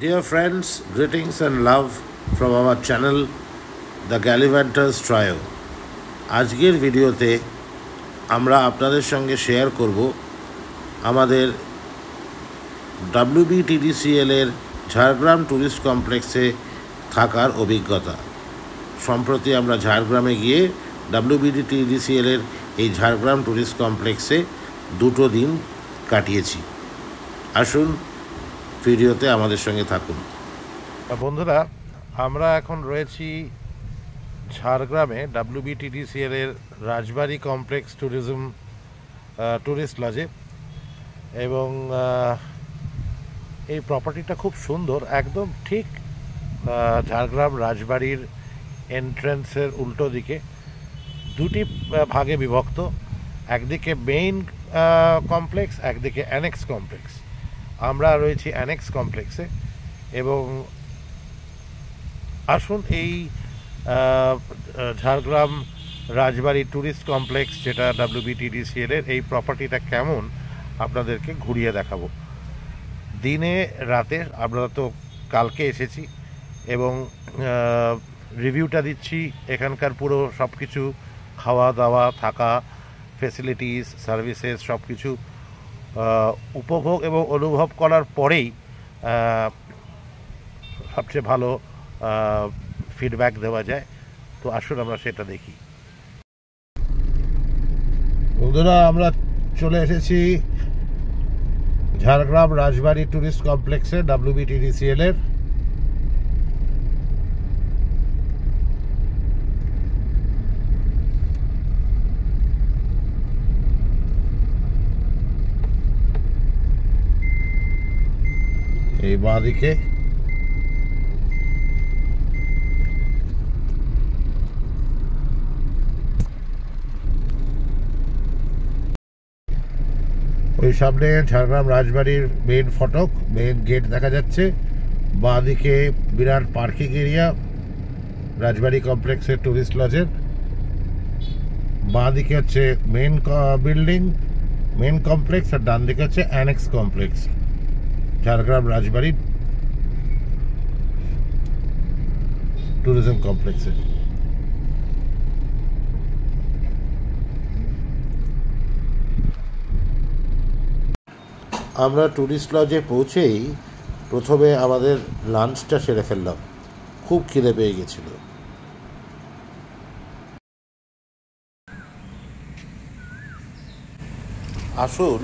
Dear friends, greetings and love from our channel The Gallivanters Trio. আজকের ভিডিওতে আমরা আপনাদের সঙ্গে শেয়ার করব আমাদের WBTDCL এর ঝাড়গ্রাম ট্যুরিস্ট কমপ্লেক্সে থাকার অভিজ্ঞতা। সম্প্রতি আমরা ঝাড়গ্রামে গিয়ে WBTDCL এর এই ঝাড়গ্রাম ট্যুরিস্ট কমপ্লেক্সে 2 দিন কাটিয়েছি। আসুন ভিডিওতে আমাদের সঙ্গে থাকুন। বন্ধুরা, আমরা এখন রয়েছি ঝাড়গ্রামে WBTDCL এর রাজবাড়ি কমপ্লেক্স ট্যুরিস্ট লজে, এবং এই প্রপার্টিটা খুব সুন্দর। একদম ঠিক ঝাড়গ্রাম রাজবাড়ির এন্ট্রেন্সের উল্টো দিকে 2টি ভাগে বিভক্ত। একদিকে মেইন কমপ্লেক্স, একদিকে অ্যানেক্স কমপ্লেক্স। আমরা রয়েছি অ্যানেক্স কমপ্লেক্সে, এবং আসুন এই ঝাড়গ্রাম রাজবাড়ি ট্যুরিস্ট কমপ্লেক্স, যেটা WBTDCL এর, এই প্রপার্টিটা কেমন আপনাদেরকে ঘুরিয়ে দেখাবো। দিনে রাতে আমরা তো কালকে এসেছি, এবং রিভিউটা দিচ্ছি এখানকার পুরো সব কিছু, খাওয়া দাওয়া, থাকা, ফেসিলিটিস, সার্ভিসেস সব কিছু উপভোগ এবং অনুভব করার পরেই সবচেয়ে ভালো ফিডব্যাক দেওয়া যায়। তো আসুন আমরা সেটা দেখি। বন্ধুরা, আমরা চলে এসেছি ঝাড়গ্রাম রাজবাড়ি ট্যুরিস্ট কমপ্লেক্সে WBTDCL এর। এই বাঁদিকে ওই সামনে ঝাড়গ্রাম রাজবাড়ির মেইন ফটক, মেইন গেট দেখা যাচ্ছে। বাঁদিকে বিরাট পার্কিং এরিয়া রাজবাড়ি কমপ্লেক্সের ট্যুরিস্ট লজের। বাঁদিকে হচ্ছে মেইন বিল্ডিং, মেইন কমপ্লেক্স, আর ডান দিকে হচ্ছে অ্যানেক্স কমপ্লেক্স ঝাড়গ্রাম রাজবাড়ি ট্যুরিজম কমপ্লেক্সে। আমরা ট্যুরিস্ট লজে পৌঁছেই প্রথমে আমাদের লাঞ্চটা সেরে ফেললাম। খুব খিদে পেয়ে গেছিল। আসুন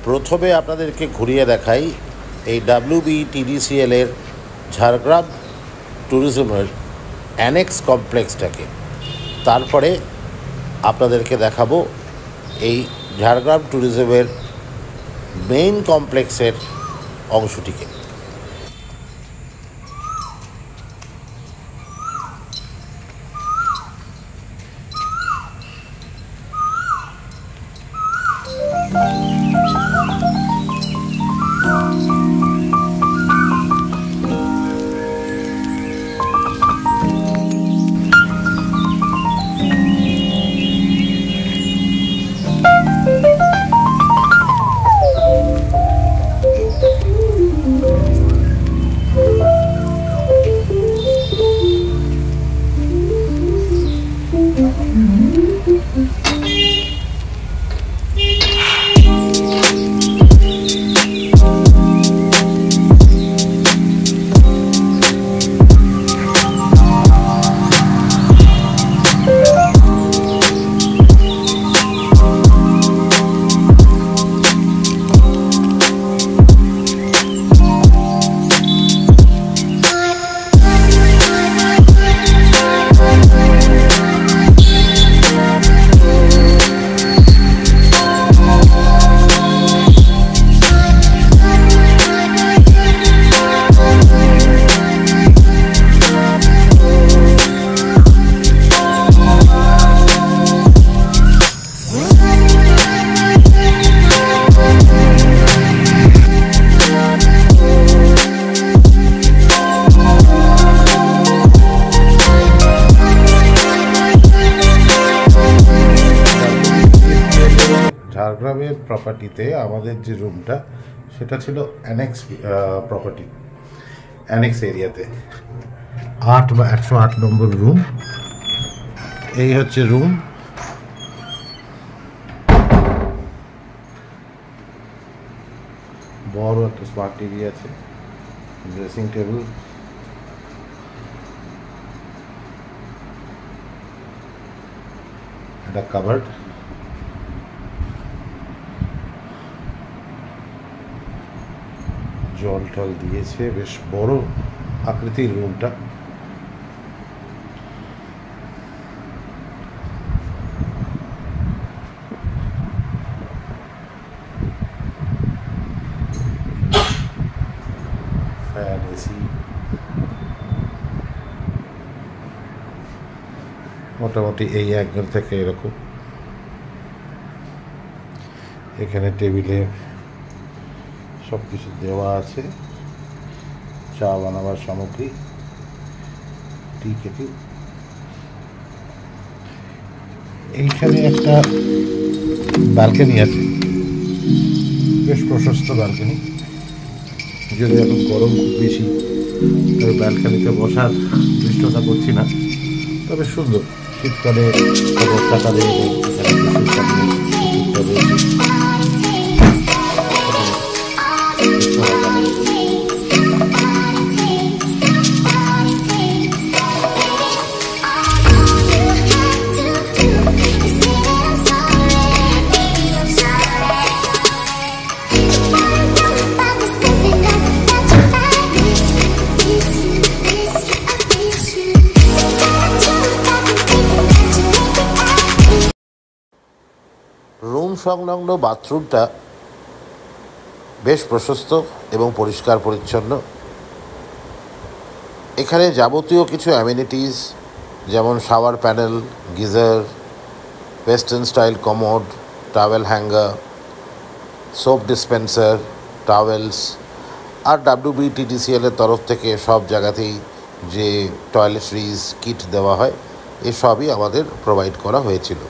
প্রথমে আপনাদেরকে ঘুরিয়ে দেখাই এই WBTDCL এর ঝাড়গ্রাম ট্যুরিজমের অ্যানেক্স কমপ্লেক্সটাকে। তারপরে আপনাদেরকে দেখাবো এই ঝাড়গ্রাম ট্যুরিজমের মেইন কমপ্লেক্সের অংশটিকে। ঝাড়গ্রামের প্রপার্টিতে আমাদের যে রুমটা, সেটা ছিল অ্যানেক্স প্রপার্টি। অ্যানেক্স এরিয়াতে 8 বা 108 নম্বর রুম। এই হচ্ছে রুম। বড় একটা স্মার্ট টিভি আছে, ড্রেসিং টেবিল, একটা কাভার্ড, জল টল দিয়েছে। বেশ বড় আকৃতির রুমটা। ফ্যান, এসি, মোটামুটি এই অ্যাঙ্গেল থেকে এরকম। এখানে টেবিলে সব কিছু দেওয়া আছে, চা বানাবার সামগ্রী, টি কেটেল। এইখানে একটা ব্যালকনি আছে, বেশ প্রশস্ত ব্যালকনি। যদি এখন গরম খুব বেশি, তবে ব্যালকনিতে বসার দৃষ্টতা করছি না, তবে সুন্দর। শীতকালে বর্ষাকালে রুম সংলগ্ন বাথরুমটা বেশ প্রশস্ত এবং পরিষ্কার পরিচ্ছন্ন। এখানে যাবতীয় কিছু অ্যামিনিটিস যেমন shower panel, geyser, western style commode, towel hanger, soap dispenser, towels আর WBTDCL-এর তরফ থেকে সব জায়গাতেই যে টয়লেট্রিজ কিট দেওয়া হয়, এসবই আমাদের প্রোভাইড করা হয়েছিল।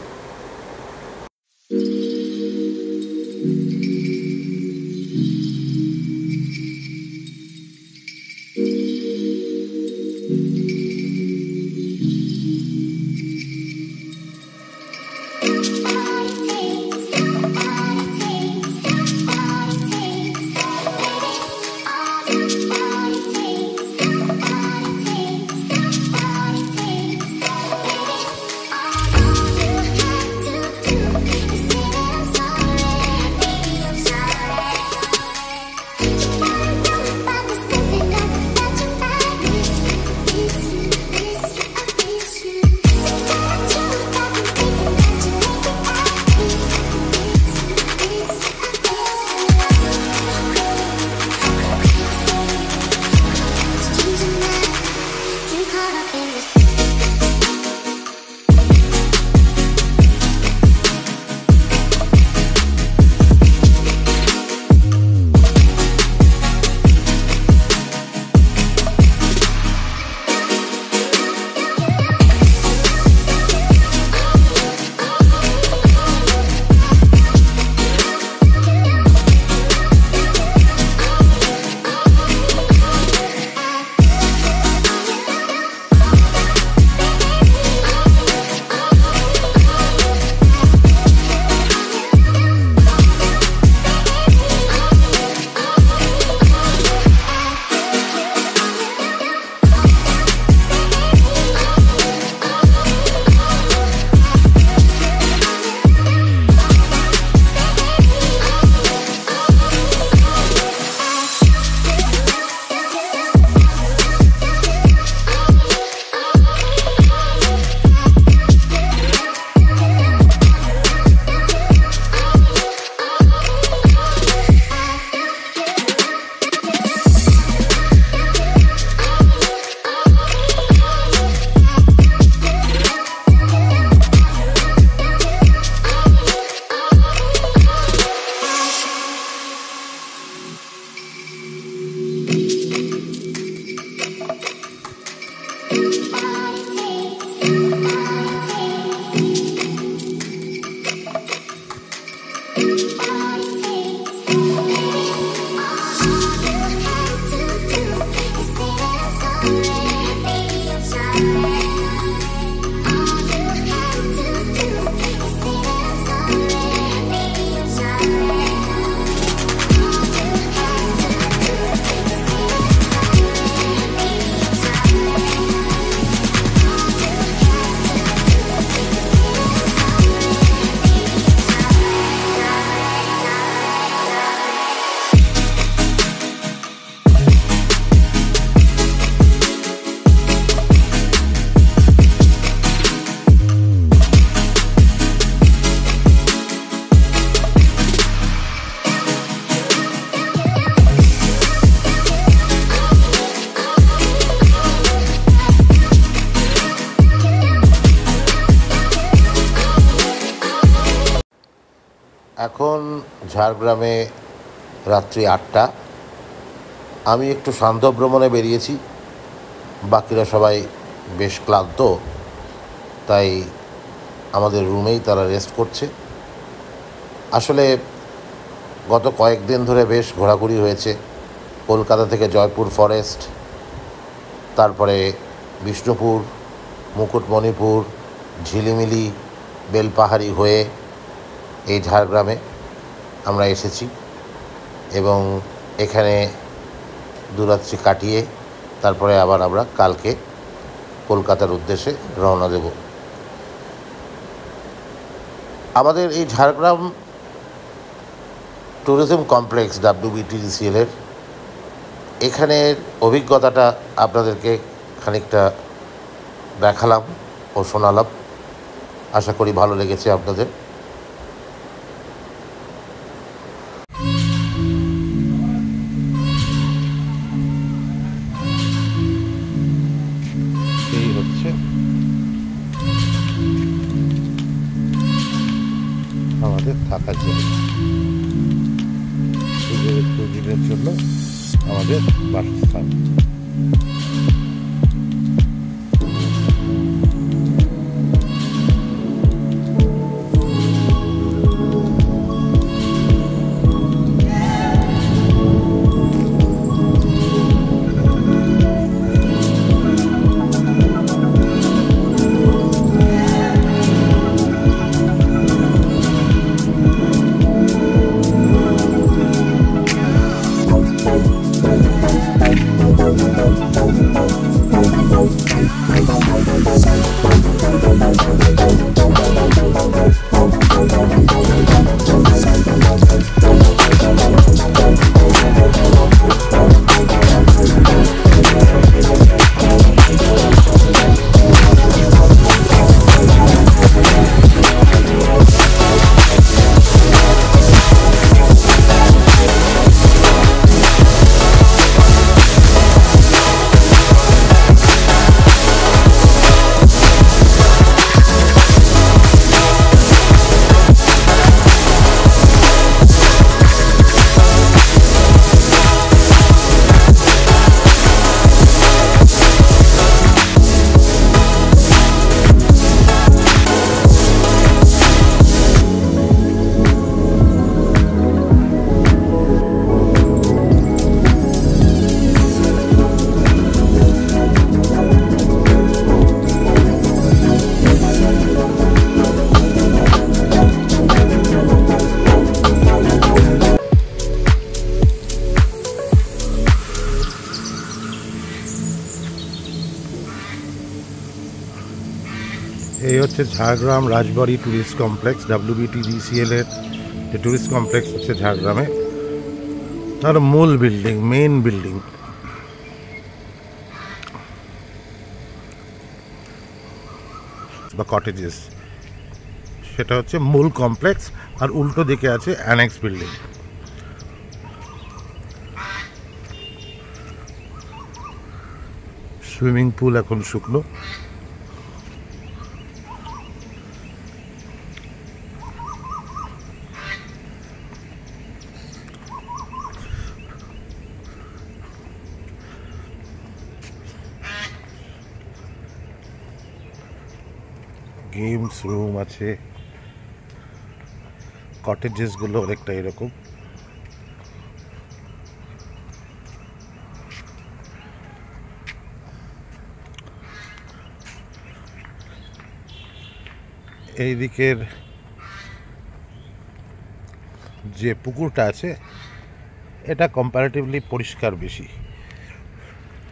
এখন ঝাড়গ্রামে রাত্রি 8টা। আমি একটু শান্ত ভ্রমণে বেরিয়েছি, বাকিরা সবাই বেশ ক্লান্ত, তাই আমাদের রুমেই তারা রেস্ট করছে। আসলে গত কয়েকদিন ধরে বেশ ঘোরাঘুরি হয়েছে। কলকাতা থেকে জয়পুর ফরেস্ট, তারপরে বিষ্ণুপুর, মুকুটমণিপুর, ঝিলিমিলি, বেলপাহাড়ি হয়ে এই ঝাড়গ্রামে আমরা এসেছি এবং এখানে দুরাত্রি কাটিয়ে তারপরে আবার আমরা কালকে কলকাতার উদ্দেশ্যে রওনা দেব। আমাদের এই ঝাড়গ্রাম ট্যুরিজম কমপ্লেক্স WBTDCL এর এখানের অভিজ্ঞতাটা আপনাদেরকে খানিকটা দেখালাম ও শোনালাম। আশা করি ভালো লেগেছে আপনাদের। এই হচ্ছে আমাদের থাকার জায়গা, দুদিনের জন্য আমাদের বাসস্থান। এই হচ্ছে ঝাড়গ্রাম রাজবাড়ি ট্যুরিস্ট কমপ্লেক্স। WBTDCL এর যে ট্যুরিস্ট কমপ্লেক্স হচ্ছে ঝাড়গ্রামে, তার মূল বিল্ডিং, মেইন বিল্ডিং। বা কটেজেস, সেটা হচ্ছে মূল কমপ্লেক্স, আর উল্টো দিকে আছে অ্যানেক্স বিল্ডিং। সুইমিং পুল এখন শুকনো। গেমস রুম আছে, কটেজেসগুলো অনেকটা এরকম। এই দিকের যে পুকুরটা আছে এটা কম্পারেটিভলি পরিষ্কার, বেশি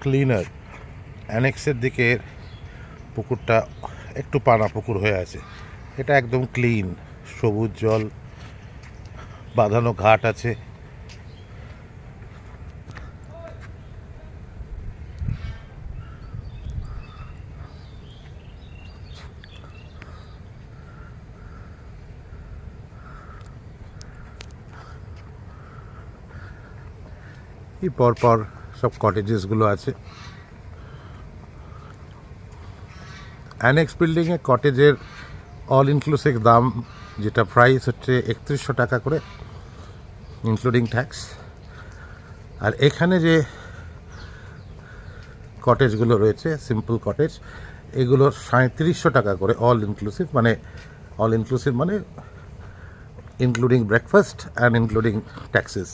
ক্লিনার। অ্যানেক্সের দিকের পুকুরটা একটু পানা পুকুর হয়ে আছে, এটা একদম ক্লিন, সবুজ জল, বাঁধানো ঘাট আছে। এই পরপর সব কটেজেসগুলো আছে। অ্যানেক্স বিল্ডিংয়ে কটেজের অল ইনক্লুসিভ দাম যেটা প্রাইস হচ্ছে 3100 টাকা করে ইনক্লুডিং ট্যাক্স। আর এখানে যে কটেজগুলো রয়েছে সিম্পল কটেজ, এগুলো 3700 টাকা করে অল ইনক্লুসিভ, মানে including breakfast and including taxes.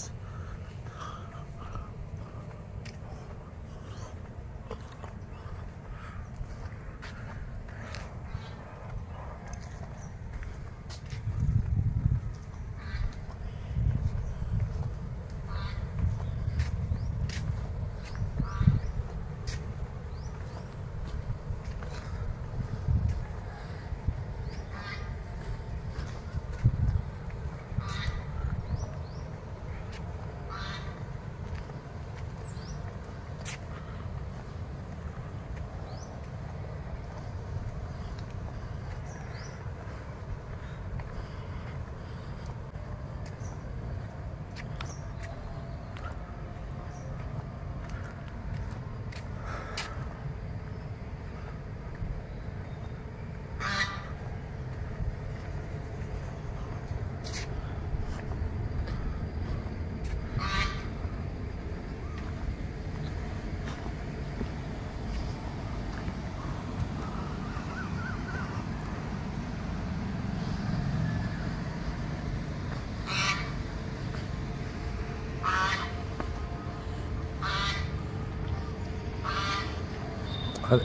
আর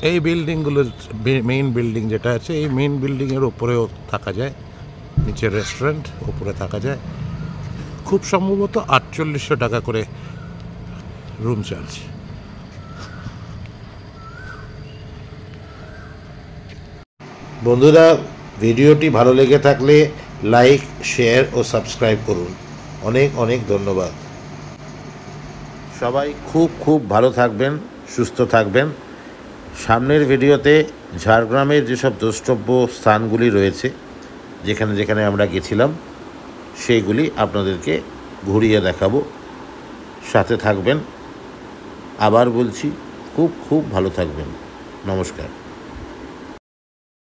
এই বিল্ডিংগুলোর মেইন বিল্ডিং যেটা আছে, এই মেইন বিল্ডিংয়ের ওপরেও থাকা যায়, নিচে রেস্টুরেন্ট, ওপরে থাকা যায়। খুব সম্ভবত 4800 টাকা করে রুম চার্জ। বন্ধুরা, ভিডিওটি ভালো লেগে থাকলে লাইক, শেয়ার ও সাবস্ক্রাইব করুন। অনেক অনেক ধন্যবাদ। সবাই খুব খুব ভালো থাকবেন, সুস্থ থাকবেন। সামনের ভিডিওতে ঝাড়গ্রামের যেসব দ্রষ্টব্য স্থানগুলি রয়েছে, যেখানে যেখানে আমরা গেছিলাম, সেইগুলি আপনাদেরকে ঘুরিয়ে দেখাবো। সাথে থাকবেন। আবার বলছি, খুব খুব ভালো থাকবেন। নমস্কার।